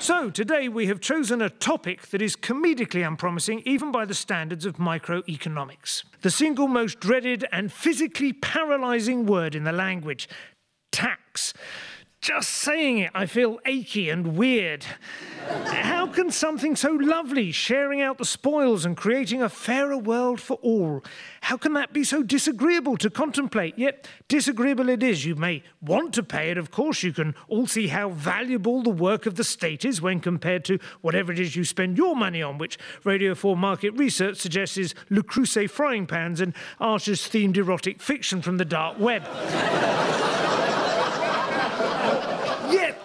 So today we have chosen a topic that is comedically unpromising even by the standards of microeconomics. The single most dreaded and physically paralysing word in the language, tax. Just saying it, I feel achy and weird. How can something so lovely, sharing out the spoils and creating a fairer world for all, how can that be so disagreeable to contemplate? Yet disagreeable it is. You may want to pay it, of course. You can all see how valuable the work of the state is when compared to whatever it is you spend your money on, which Radio 4 market research suggests is Le Creuset frying pans and Archers-themed erotic fiction from the dark web.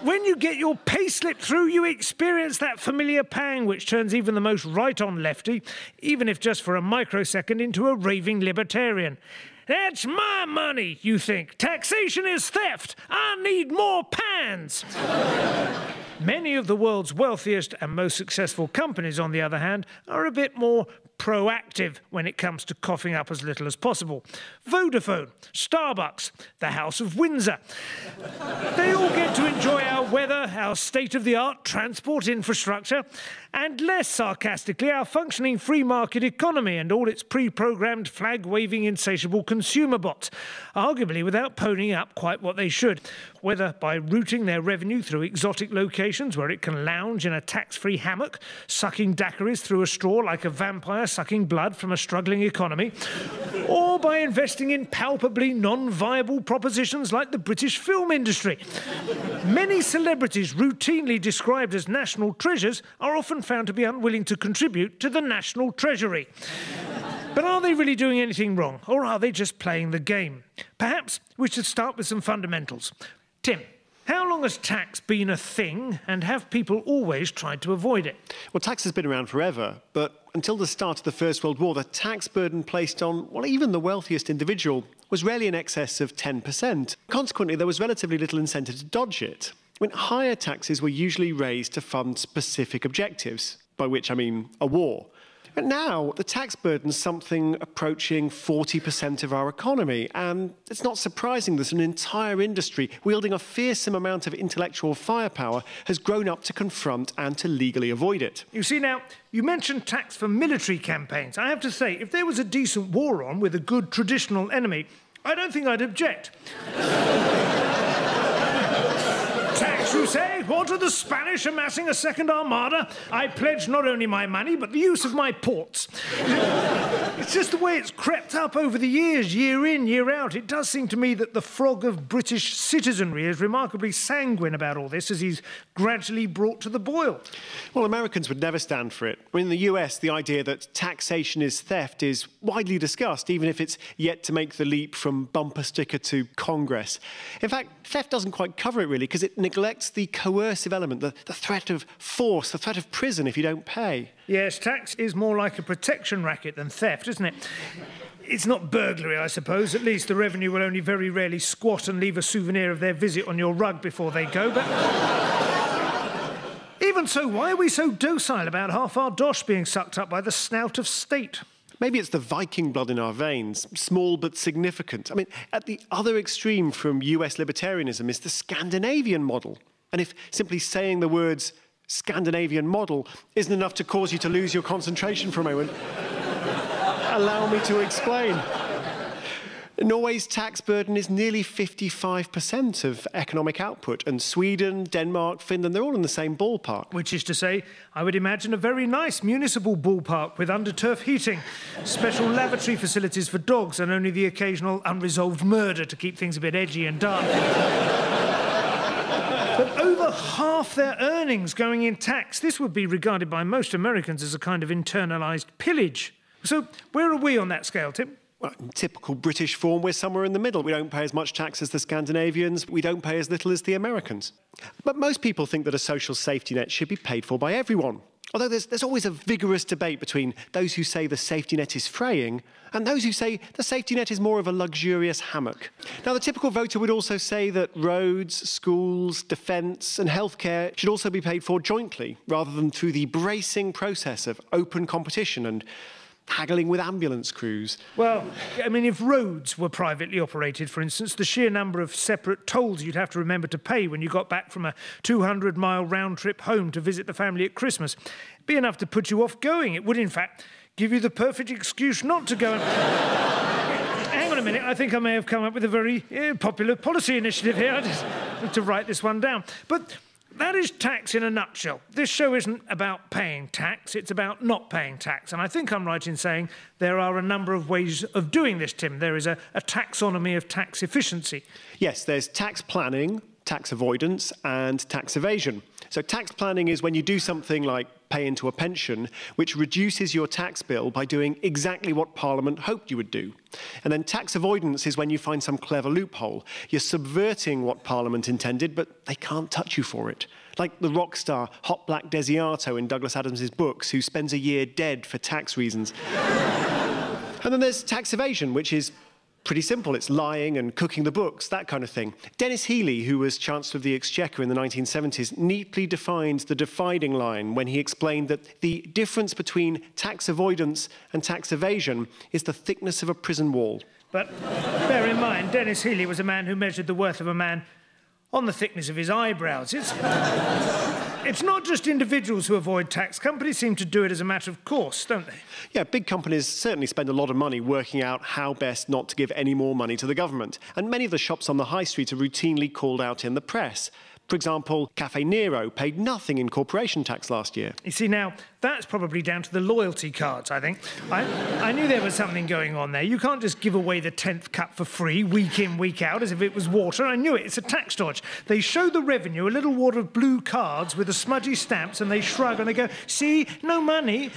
When you get your pay slip through, you experience that familiar pang which turns even the most right-on lefty, even if just for a microsecond, into a raving libertarian. That's my money, you think. Taxation is theft. I need more pans. Many of the world's wealthiest and most successful companies, on the other hand, are a bit more proactive when it comes to coughing up as little as possible. Vodafone, Starbucks, the House of Windsor. They all get to enjoy our weather, our state-of-the-art transport infrastructure, and less sarcastically, our functioning free market economy and all its pre-programmed flag-waving insatiable consumer bots, arguably without ponying up quite what they should, whether by routing their revenue through exotic locations where it can lounge in a tax-free hammock, sucking daiquiris through a straw like a vampire sucking blood from a struggling economy, or by investing in palpably non-viable propositions like the British film industry. Many celebrities routinely described as national treasures are often found to be unwilling to contribute to the national treasury. But are they really doing anything wrong, or are they just playing the game? Perhaps we should start with some fundamentals. Tim, how long has tax been a thing, and have people always tried to avoid it? Well, tax has been around forever, but until the start of the First World War, the tax burden placed on, well, even the wealthiest individual was rarely in excess of 10%. Consequently, there was relatively little incentive to dodge it. Higher taxes were usually raised to fund specific objectives, by which I mean a war. But now, the tax burden is something approaching 40% of our economy, and it's not surprising that an entire industry wielding a fearsome amount of intellectual firepower has grown up to confront and to legally avoid it. You see, now, you mentioned tax for military campaigns. I have to say, if there was a decent war on with a good traditional enemy, I don't think I'd object. Tax, you say? What are the Spanish amassing a second armada? I pledge not only my money, but the use of my ports. It's just the way it's crept up over the years, year in, year out. It does seem to me that the frog of British citizenry is remarkably sanguine about all this as he's gradually brought to the boil. Well, Americans would never stand for it. In the US, the idea that taxation is theft is widely discussed, even if it's yet to make the leap from bumper sticker to Congress. In fact, theft doesn't quite cover it, really, because it neglects the coercive element, the threat of force, the threat of prison if you don't pay. Yes, tax is more like a protection racket than theft, isn't it? It's not burglary, I suppose. At least the revenue will only very rarely squat and leave a souvenir of their visit on your rug before they go, but... Even so, why are we so docile about half our dosh being sucked up by the snout of state? Maybe it's the Viking blood in our veins, small but significant. At the other extreme from US libertarianism is the Scandinavian model. And if simply saying the words Scandinavian model isn't enough to cause you to lose your concentration for a moment, allow me to explain. Norway's tax burden is nearly 55% of economic output, and Sweden, Denmark, Finland, they're all in the same ballpark. Which is to say, I would imagine a very nice municipal ballpark with under-turf heating, special lavatory facilities for dogs, and only the occasional unresolved murder to keep things a bit edgy and dark. But over half their earnings going in tax, this would be regarded by most Americans as a kind of internalised pillage. So where are we on that scale, Tim? Well, in typical British form, we're somewhere in the middle. We don't pay as much tax as the Scandinavians. We don't pay as little as the Americans. But most people think that a social safety net should be paid for by everyone. Although there's always a vigorous debate between those who say the safety net is fraying and those who say the safety net is more of a luxurious hammock. Now, the typical voter would also say that roads, schools, defence and healthcare should also be paid for jointly, rather than through the bracing process of open competition and haggling with ambulance crews. Well, I mean, if roads were privately operated, for instance, the sheer number of separate tolls you'd have to remember to pay when you got back from a 200-mile round trip home to visit the family at Christmas would be enough to put you off going. It would, in fact, give you the perfect excuse not to go. Hang on a minute, I think I may have come up with a very popular policy initiative here. I just need to write this one down. But that is tax in a nutshell. This show isn't about paying tax, it's about not paying tax. And I think I'm right in saying there are a number of ways of doing this, Tim. There is a taxonomy of tax efficiency. Yes, there's tax planning, tax avoidance, and tax evasion. So tax planning is when you do something like pay into a pension, which reduces your tax bill by doing exactly what Parliament hoped you would do. And then tax avoidance is when you find some clever loophole. You're subverting what Parliament intended, but they can't touch you for it. Like the rock star Hot Black Desiato in Douglas Adams's books, who spends a year dead for tax reasons. And then there's tax evasion, which is pretty simple. It's lying and cooking the books, that kind of thing. Dennis Healey, who was Chancellor of the Exchequer in the 1970s, neatly defined the dividing line when he explained that the difference between tax avoidance and tax evasion is the thickness of a prison wall. But bear in mind, Dennis Healey was a man who measured the worth of a man on the thickness of his eyebrows. It's not just individuals who avoid tax. Companies seem to do it as a matter of course, don't they? Yeah, big companies certainly spend a lot of money working out how best not to give any more money to the government. And many of the shops on the high street are routinely called out in the press. For example, Cafe Nero paid nothing in corporation tax last year. You see, now, that's probably down to the loyalty cards, I think. I knew there was something going on there. You can't just give away the 10th cup for free, week in, week out, as if it was water. I knew it. It's a tax dodge. They show the revenue a little wad of blue cards with the smudgy stamps, and they shrug and they go, see, no money.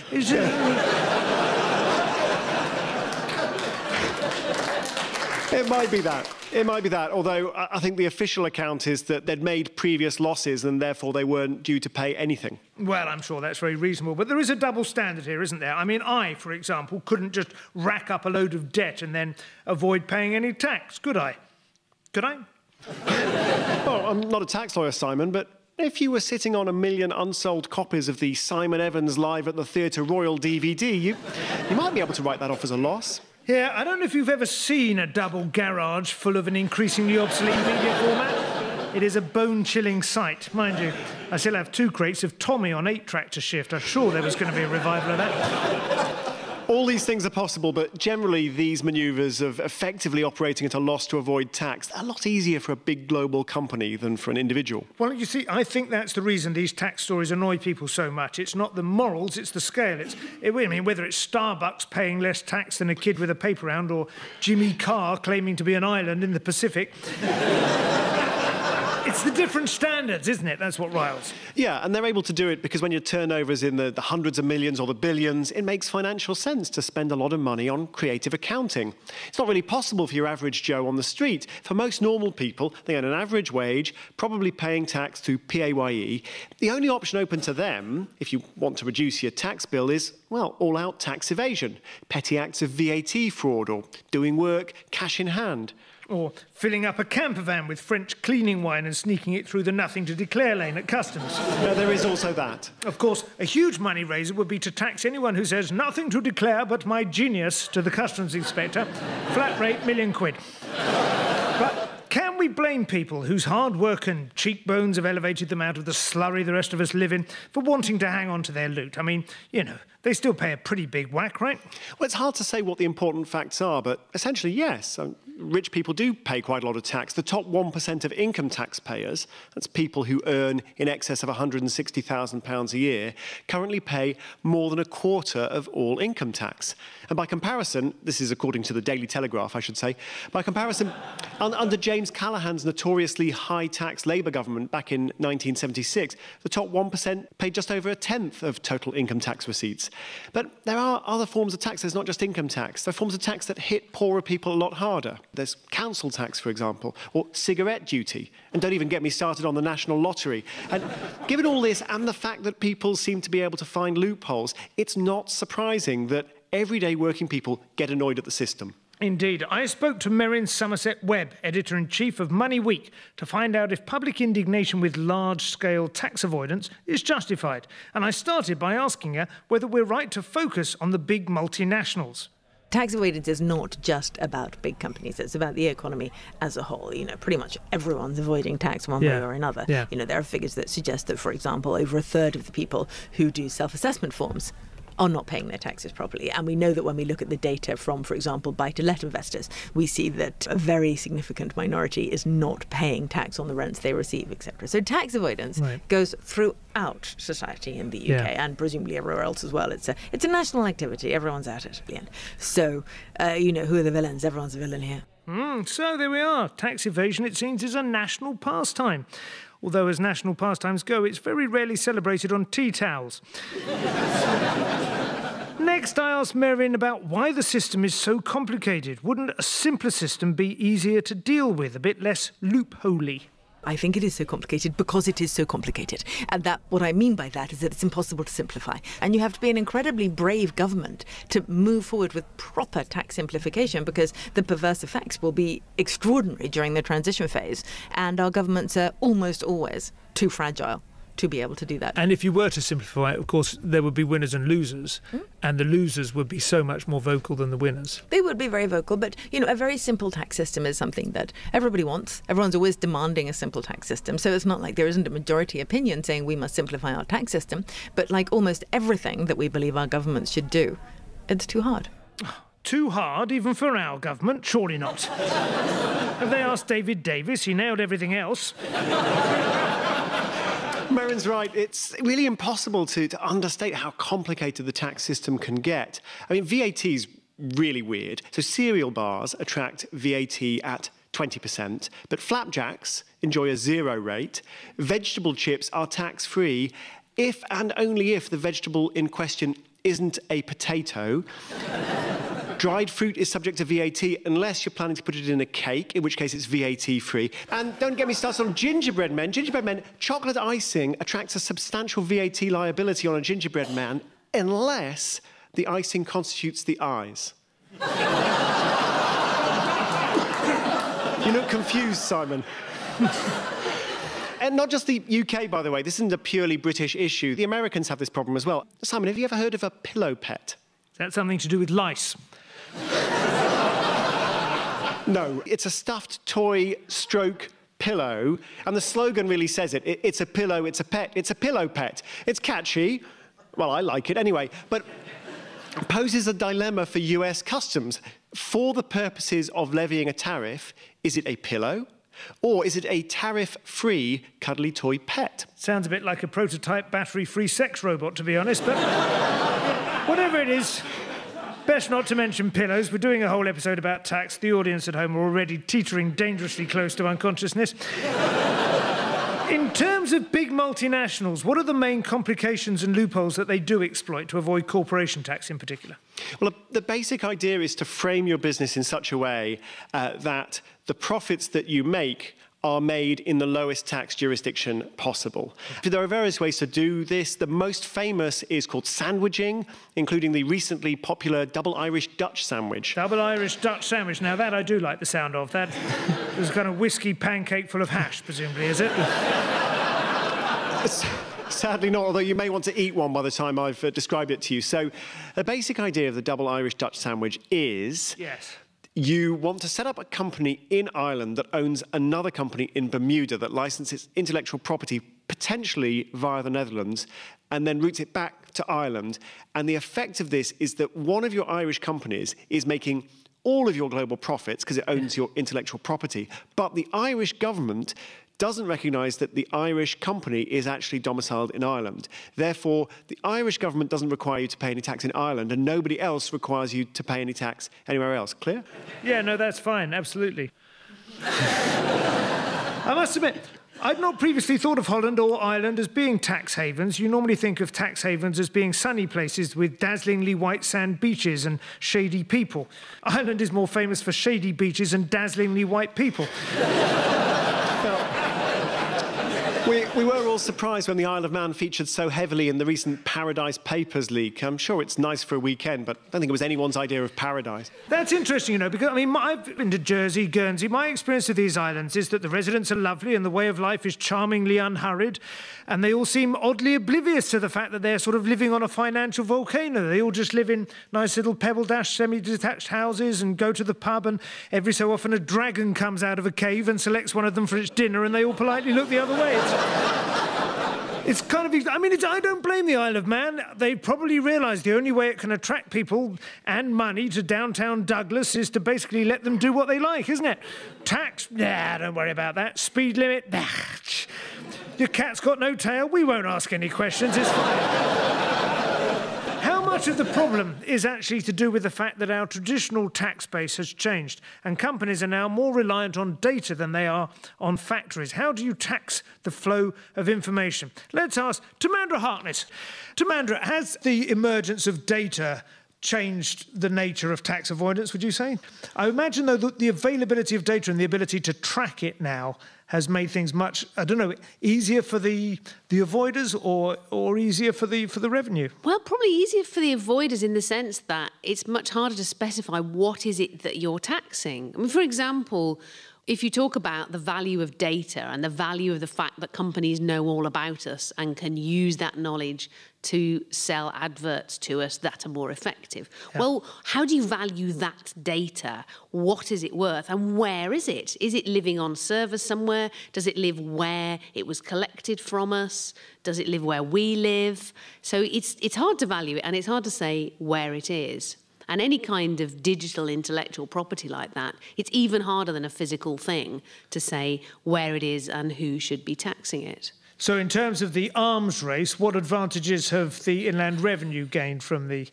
It might be that. It might be that, although I think the official account is that they'd made previous losses and therefore they weren't due to pay anything. Well, I'm sure that's very reasonable, but there is a double standard here, isn't there? I mean, I, for example, couldn't just rack up a load of debt and then avoid paying any tax, could I? Could I? Well, I'm not a tax lawyer, Simon, but if you were sitting on 1 million unsold copies of the Simon Evans Live at the Theatre Royal DVD, you might be able to write that off as a loss. Yeah, I don't know if you've ever seen a double garage full of an increasingly obsolete media format. It is a bone-chilling sight, mind you. I still have 2 crates of Tommy on 8-track to shift. I'm sure there was going to be a revival of that. All these things are possible, but generally these manoeuvres of effectively operating at a loss to avoid tax are a lot easier for a big global company than for an individual. Well, you see, I think that's the reason these tax stories annoy people so much. It's not the morals, it's the scale. I mean, whether it's Starbucks paying less tax than a kid with a paper round or Jimmy Carr claiming to be an island in the Pacific. It's the different standards, isn't it? That's what riles. Yeah, and they're able to do it because when your turnover's in the hundreds of millions or the billions, it makes financial sense to spend a lot of money on creative accounting. It's not really possible for your average Joe on the street. For most normal people, they earn an average wage, probably paying tax through PAYE. The only option open to them, if you want to reduce your tax bill, is, well, all-out tax evasion, petty acts of VAT fraud, or doing work cash in hand. Or filling up a camper van with French cleaning wine and sneaking it through the nothing to declare lane at customs. There is also that. Of course, a huge money raiser would be to tax anyone who says nothing to declare but my genius to the customs inspector. Flat rate, £1,000,000. But can we blame people whose hard work and cheekbones have elevated them out of the slurry the rest of us live in for wanting to hang on to their loot? I mean, you know, they still pay a pretty big whack, right? Well, it's hard to say what the important facts are, but essentially, yes. Rich people do pay quite a lot of tax. The top 1% of income taxpayers, that's people who earn in excess of £160,000 a year, currently pay more than 1/4 of all income tax. And by comparison, this is according to the Daily Telegraph, I should say, by comparison, under James Callaghan's notoriously high-tax Labour government back in 1976, the top 1% paid just over 1/10 of total income tax receipts. But there are other forms of tax. There's not just income tax. There are forms of tax that hit poorer people a lot harder. There's council tax, for example, or cigarette duty. And don't even get me started on the national lottery. And given all this and the fact that people seem to be able to find loopholes, it's not surprising that everyday working people get annoyed at the system. Indeed. I spoke to Merrin Somerset Webb, editor-in-chief of Money Week, to find out if public indignation with large-scale tax avoidance is justified. And I started by asking her whether we're right to focus on the big multinationals. Tax avoidance is not just about big companies. It's about the economy as a whole. You know, pretty much everyone's avoiding tax one way or another. Yeah. You know, there are figures that suggest that, for example, over a third of the people who do self-assessment forms are not paying their taxes properly. And we know that when we look at the data from, for example, buy-to-let investors, we see that a very significant minority is not paying tax on the rents they receive, etc. So tax avoidance goes throughout society in the UK and presumably everywhere else as well. It's a national activity. Everyone's at it at the end. So, you know, who are the villains? Everyone's a villain here. So there we are. Tax evasion, it seems, is a national pastime. Although as national pastimes go, it's very rarely celebrated on tea towels. Next, I asked Merrin about why the system is so complicated. Wouldn't a simpler system be easier to deal with, a bit less loopholey? I think it is so complicated because it is so complicated. And that what I mean by that is that it's impossible to simplify. And you have to be an incredibly brave government to move forward with proper tax simplification, because the perverse effects will be extraordinary during the transition phase. And our governments are almost always too fragile to be able to do that. And if you were to simplify it, of course, there would be winners and losers, and the losers would be so much more vocal than the winners. They would be very vocal, but, you know, a very simple tax system is something that everybody wants. Everyone's always demanding a simple tax system, so it's not like there isn't a majority opinion saying we must simplify our tax system, but like almost everything that we believe our governments should do, it's too hard. Too hard, even for our government? Surely not. Have they asked David Davis? He nailed everything else. Merrin's right. It's really impossible to understate how complicated the tax system can get. I mean, VAT is really weird. So cereal bars attract VAT at 20%, but flapjacks enjoy a 0 rate. Vegetable chips are tax-free if and only if the vegetable in question isn't a potato. Dried fruit is subject to VAT unless you're planning to put it in a cake, in which case it's VAT-free. And don't get me started on gingerbread men. Gingerbread men, chocolate icing attracts a substantial VAT liability on a gingerbread man unless the icing constitutes the eyes. You look confused, Simon. And not just the UK, by the way. This isn't a purely British issue. The Americans have this problem as well. Simon, have you ever heard of a pillow pet? Is that something to do with lice? No, it's a stuffed toy stroke pillow, and the slogan really says it. It's a pillow, it's a pet, it's a pillow pet. It's catchy. Well, I like it anyway, but poses a dilemma for US customs. For the purposes of levying a tariff, is it a pillow? Or is it a tariff-free cuddly toy pet? Sounds a bit like a prototype battery-free sex robot, to be honest, but whatever it is, best not to mention pillows. We're doing a whole episode about tax. The audience at home are already teetering dangerously close to unconsciousness. In terms of big multinationals, what are the main complications and loopholes that they do exploit to avoid corporation tax in particular? Well, the basic idea is to frame your business in such a way that the profits that you make are made in the lowest tax jurisdiction possible. There are various ways to do this. The most famous is called sandwiching, including the recently popular double Irish Dutch sandwich. Double Irish Dutch sandwich. Now, that I do like the sound of. That is a kind of whiskey pancake full of hash, presumably, is it? Sadly not, although you may want to eat one by the time I've described it to you. So the basic idea of the double Irish Dutch sandwich is... Yes. You want to set up a company in Ireland that owns another company in Bermuda that licenses intellectual property, potentially via the Netherlands, and then routes it back to Ireland. And the effect of this is that one of your Irish companies is making all of your global profits because it owns your intellectual property. But the Irish government doesn't recognise that the Irish company is actually domiciled in Ireland. Therefore, the Irish government doesn't require you to pay any tax in Ireland, and nobody else requires you to pay any tax anywhere else. Clear? Yeah, no, that's fine, absolutely. I must admit, I'd not previously thought of Holland or Ireland as being tax havens. You normally think of tax havens as being sunny places with dazzlingly white sand beaches and shady people. Ireland is more famous for shady beaches and dazzlingly white people. We were all surprised when the Isle of Man featured so heavily in the recent Paradise Papers leak. I'm sure it's nice for a weekend, but I don't think it was anyone's idea of paradise. That's interesting, you know, because, I mean, I've been to Jersey, Guernsey. My experience of these islands is that the residents are lovely and the way of life is charmingly unhurried, and they all seem oddly oblivious to the fact that they're sort of living on a financial volcano. They all just live in nice little pebble-dash, semi-detached houses and go to the pub, and every so often a dragon comes out of a cave and selects one of them for its dinner, and they all politely look the other way. It's kind of... I mean, I don't blame the Isle of Man. They probably realise the only way it can attract people and money to downtown Douglas is to basically let them do what they like, isn't it? Tax? Nah, don't worry about that. Speed limit? Nah. Your cat's got no tail? We won't ask any questions. It's fine. How much of the problem is actually to do with the fact that our traditional tax base has changed and companies are now more reliant on data than they are on factories? How do you tax the flow of information? Let's ask Timandra Harkness. Timandra, has the emergence of data changed the nature of tax avoidance, would you say? I imagine, though, that the availability of data and the ability to track it now has made things much, I don't know, easier for the avoiders or easier for the revenue? Well, probably easier for the avoiders in the sense that it's much harder to specify what is it that you're taxing. I mean, for example, if you talk about the value of data and the value of the fact that companies know all about us and can use that knowledge to sell adverts to us that are more effective. Yeah. Well, how do you value that data? What is it worth? And where is it? Is it living on servers somewhere? Does it live where it was collected from us? Does it live where we live? So it's hard to value it, and it's hard to say where it is. And any kind of digital intellectual property like that, it's even harder than a physical thing to say where it is and who should be taxing it. So in terms of the arms race, what advantages have the Inland Revenue gained from the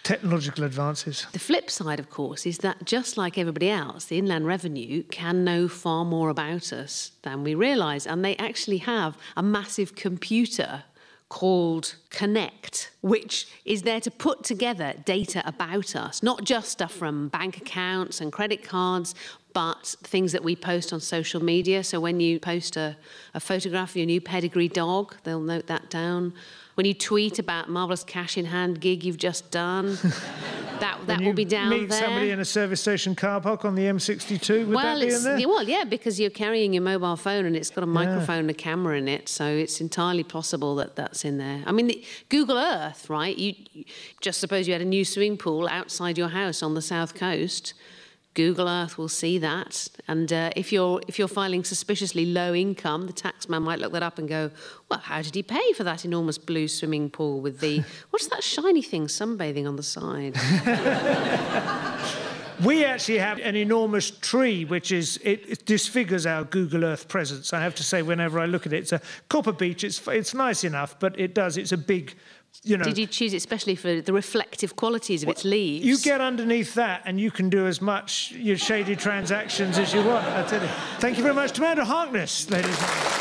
technological advances? The flip side, of course, is that just like everybody else, the Inland Revenue can know far more about us than we realise. And they actually have a massive computer called Connect, which is there to put together data about us, not just stuff from bank accounts and credit cards, but things that we post on social media. So when you post a photograph of your new pedigree dog, they'll note that down. When you tweet about marvellous cash-in-hand gig you've just done, that will be down there. Meet somebody in a service station car park on the M62, would that be in there? Well, yeah, because you're carrying your mobile phone and it's got a microphone and a camera in it, so it's entirely possible that that's in there. I mean, Google Earth, right? You just suppose you had a new swimming pool outside your house on the south coast. Google Earth will see that, and if you're filing suspiciously low income, the taxman might look that up and go, well, how did he pay for that enormous blue swimming pool with the, what's that shiny thing sunbathing on the side? We actually have an enormous tree, which it disfigures our Google Earth presence. I have to say, whenever I look at it, it's a copper beech. It's nice enough, but it's a big... You know, did you choose it especially for the reflective qualities of its leaves? You get underneath that and you can do as much your shady transactions as you want, I tell you. Thank you very much, Timandra Harkness, ladies and gentlemen.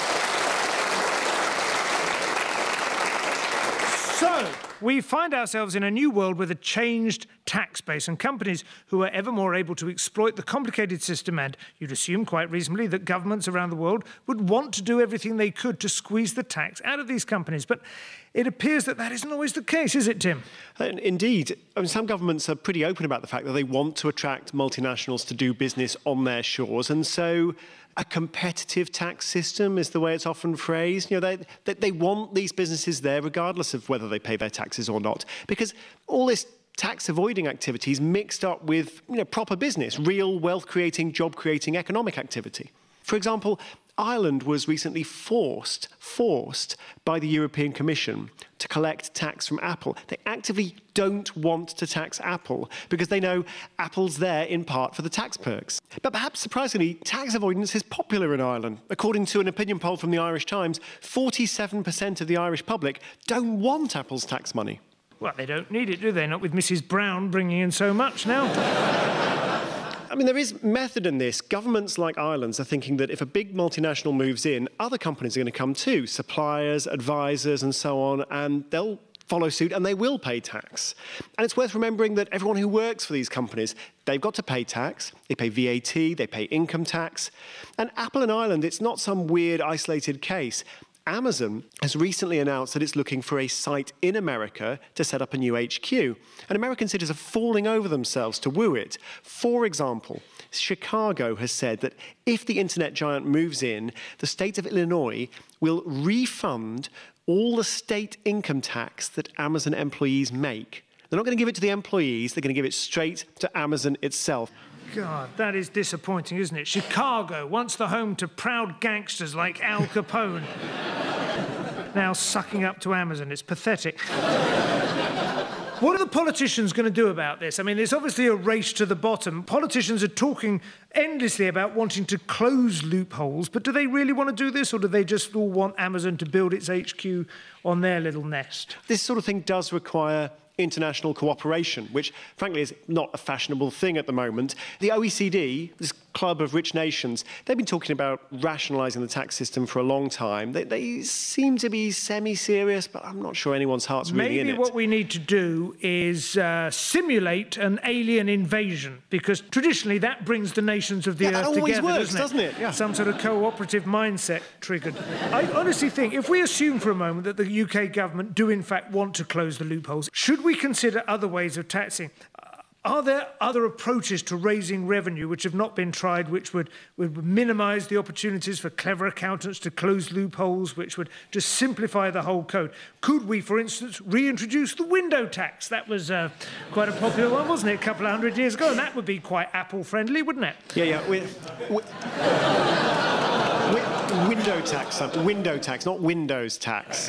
So, we find ourselves in a new world with a changed tax base and companies who are ever more able to exploit the complicated system, and you'd assume quite reasonably that governments around the world would want to do everything they could to squeeze the tax out of these companies. But it appears that that isn't always the case, is it, Tim? Indeed. I mean, some governments are pretty open about the fact that they want to attract multinationals to do business on their shores, and so a competitive tax system is the way it's often phrased. You know, they want these businesses there regardless of whether they pay their taxes or not, because all this tax avoiding activities mixed up with proper business, real wealth creating, job creating economic activity. For example, Ireland was recently forced by the European Commission to collect tax from Apple. They actively don't want to tax Apple because they know Apple's there in part for the tax perks. But perhaps surprisingly, tax avoidance is popular in Ireland. According to an opinion poll from the Irish Times, 47% of the Irish public don't want Apple's tax money. Well, they don't need it, do they? Not with Mrs. Brown bringing in so much now. I mean, there is method in this. Governments like Ireland's are thinking that if a big multinational moves in, other companies are going to come too, suppliers, advisors, and so on, and they'll follow suit and they will pay tax. And it's worth remembering that everyone who works for these companies, they've got to pay tax, they pay VAT, they pay income tax. And Apple in Ireland, it's not some weird isolated case. Amazon has recently announced that it's looking for a site in America to set up a new HQ. And American cities are falling over themselves to woo it. For example, Chicago has said that if the internet giant moves in, the state of Illinois will refund all the state income tax that Amazon employees make. They're not going to give it to the employees, they're going to give it straight to Amazon itself. God, that is disappointing, isn't it? Chicago, once the home to proud gangsters like Al Capone, now sucking up to Amazon. It's pathetic. What are the politicians going to do about this? I mean, it's obviously a race to the bottom. Politicians are talking endlessly about wanting to close loopholes, but do they really want to do this, or do they just all want Amazon to build its HQ on their little nest? This sort of thing does require international cooperation, which, frankly, is not a fashionable thing at the moment. The OECD, this club of rich nations, they've been talking about rationalising the tax system for a long time. They seem to be semi-serious, but I'm not sure anyone's heart's really in it. Maybe what we need to do is simulate an alien invasion, because traditionally that brings the nations of the Earth together, that always works, doesn't it? Yeah. Some sort of cooperative mindset triggered. I honestly think, if we assume for a moment that the UK government do in fact want to close the loopholes, should we consider other ways of taxing? Are there other approaches to raising revenue which have not been tried, which would minimise the opportunities for clever accountants to close loopholes, which would just simplify the whole code? Could we, for instance, reintroduce the window tax? That was quite a popular one, wasn't it, a couple of 100 years ago? And that would be quite Apple-friendly, wouldn't it? Yeah. Window tax, not Windows tax.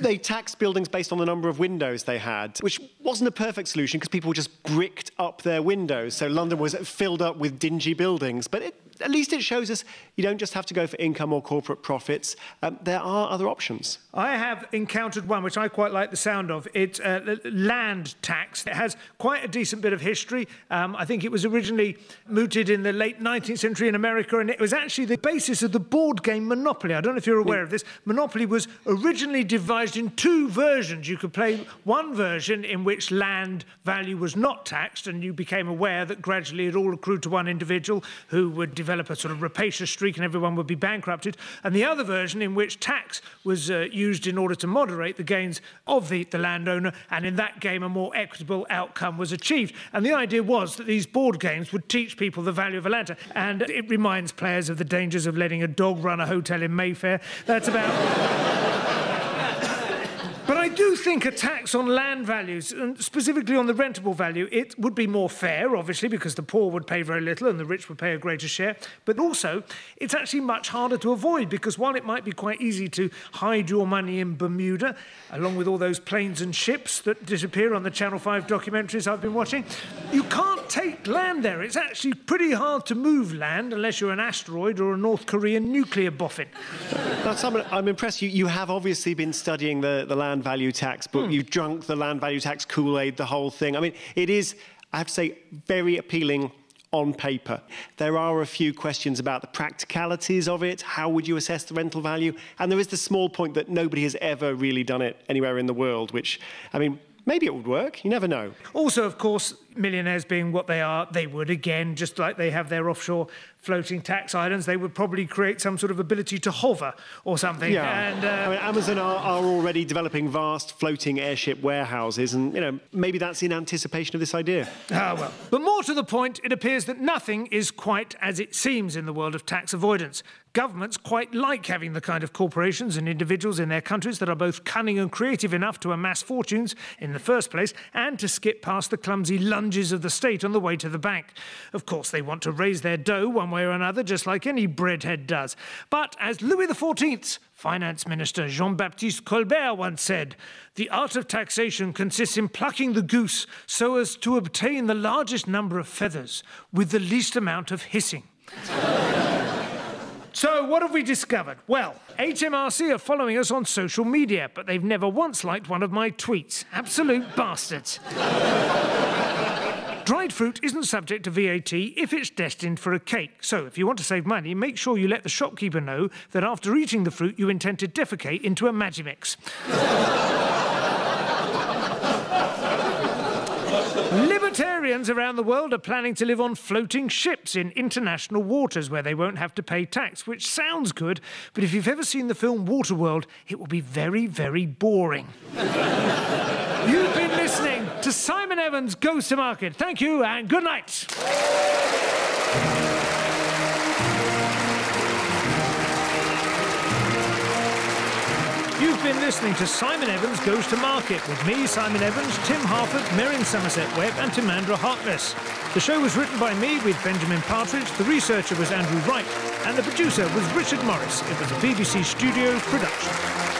They taxed buildings based on the number of windows they had, which wasn't a perfect solution because people just bricked up their windows. So London was filled up with dingy buildings. But at least it shows us you don't just have to go for income or corporate profits. There are other options. I have encountered one which I quite like the sound of. It's land tax. It has quite a decent bit of history. I think it was originally mooted in the late 19th century in America, and it was actually the basis of the board game Monopoly. I don't know if you're aware of this. Monopoly was originally devised in two versions. You could play one version in which land value was not taxed, and you became aware that gradually it all accrued to one individual who would develop a sort of rapacious streak and everyone would be bankrupted, and the other version in which tax was used in order to moderate the gains of the landowner, and in that game a more equitable outcome was achieved. And the idea was that these board games would teach people the value of a land, and it reminds players of the dangers of letting a dog run a hotel in Mayfair. That's about... But I do think a tax on land values, and specifically on the rentable value, it would be more fair, obviously, because the poor would pay very little and the rich would pay a greater share. But also, it's actually much harder to avoid, because while it might be quite easy to hide your money in Bermuda, along with all those planes and ships that disappear on the Channel 5 documentaries I've been watching, you can't take land there. It's actually pretty hard to move land unless you're an asteroid or a North Korean nuclear boffin. Now, Simon, I'm impressed. You have obviously been studying the land value tax book. You've drunk the land value tax Kool-Aid, the whole thing. I mean, it is, I have to say, very appealing on paper. There are a few questions about the practicalities of it. How would you assess the rental value? And there is the small point that nobody has ever really done it anywhere in the world, which, I mean, maybe it would work. You never know. Also, of course, millionaires being what they are, they would, again, just like they have their offshore floating tax islands, they would probably create some sort of ability to hover or something. Yeah. And, I mean, Amazon are already developing vast floating airship warehouses, and, you know, maybe that's in anticipation of this idea. Ah, well. But more to the point, it appears that nothing is quite as it seems in the world of tax avoidance. Governments quite like having the kind of corporations and individuals in their countries that are both cunning and creative enough to amass fortunes in the first place and to skip past the clumsy lunges of the state on the way to the bank. Of course, they want to raise their dough one way or another, just like any breadhead does. But as Louis XIV's Finance Minister Jean-Baptiste Colbert once said, the art of taxation consists in plucking the goose so as to obtain the largest number of feathers with the least amount of hissing. So, what have we discovered? Well, HMRC are following us on social media, but they've never once liked one of my tweets. Absolute bastards. Dried fruit isn't subject to VAT if it's destined for a cake. So, if you want to save money, make sure you let the shopkeeper know that after eating the fruit, you intend to defecate into a Magimix. Libertarians Victorians around the world are planning to live on floating ships in international waters where they won't have to pay tax, which sounds good, but if you've ever seen the film Waterworld, it will be very, very boring. You've been listening to Simon Evans Goes to Market. Thank you and good night. You've been listening to Simon Evans Goes to Market with me, Simon Evans, Tim Harford, Merrin Somerset Webb and Timandra Harkness. The show was written by me with Benjamin Partridge, the researcher was Andrew Wright, and the producer was Richard Morris. It was a BBC Studios production.